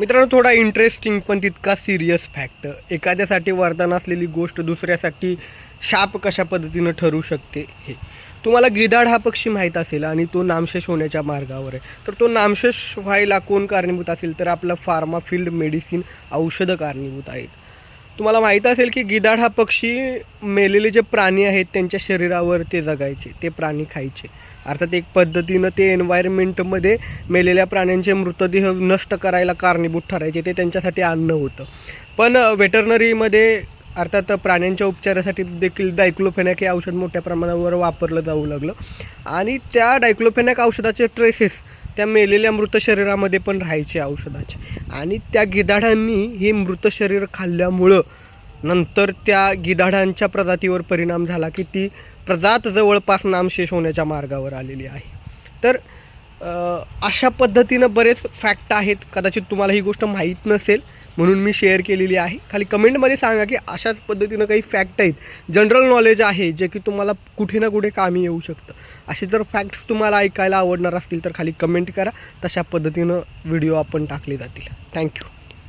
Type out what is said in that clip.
मित्रांनो, थोडा इंटरेस्टिंग पण तितका सिरियस फॅक्ट. एखाद्यासाठी वरदान असलेली गोष्ट दुसऱ्यासाठी शाप कशा पद्धतीनं ठरू शकते हे. तुम्हाला गिधाड हा पक्षी माहीत असेल आणि तो नामशेष होण्याच्या मार्गावर आहे. तर तो नामशेष व्हायला कोण कारणीभूत असेल तर आपलं फार्मा फील्ड मेडिसिन औषधं कारणीभूत आहेत. तुम्हाला माहीत असेल की गिधाड हा पक्षी मेलेले जे प्राणी आहेत त्यांच्या शरीरावर ते जगायचे, ते प्राणी खायचे. अर्थात एक पद्धतीनं ते एन्व्हायरमेंटमध्ये मेलेल्या प्राण्यांचे मृतदेह नष्ट करायला कारणीभूत ठरायचे, ते त्यांच्यासाठी अन्न होतं. पण वेटरनरीमध्ये अर्थात प्राण्यांच्या उपचारासाठी देखील डायक्लोफेनॅक हे औषध मोठ्या प्रमाणावर वापरलं जाऊ लागलं आणि त्या डायक्लोफेनॅक औषधाचे ट्रेसेस त्या मेलेल्या मृत शरीरामध्ये पण राहायचे औषधाचे. आणि त्या गिधाडांनी हे मृत शरीर खाल्ल्यामुळं नंतर त्या गिधाडांच्या प्रजातीवर परिणाम झाला की ती प्रजात जवळपास नामशेष होण्याच्या मार्गावर आलेली आहे. तर अशा पद्धतीनं बरेच फॅक्ट आहेत. कदाचित तुम्हाला ही गोष्ट माहीत नसेल म्हणून मी शेअर केलेली आहे. खाली कमेंटमध्ये सांगा की अशाच पद्धतीनं काही फॅक्ट आहेत, जनरल नॉलेज आहे, जे की तुम्हाला कुठे ना कुठे कामी येऊ शकतं. असे जर फॅक्ट्स तुम्हाला ऐकायला आवडणार असतील तर खाली कमेंट करा. तशा पद्धतीनं व्हिडिओ आपण टाकले जातील. थँक्यू.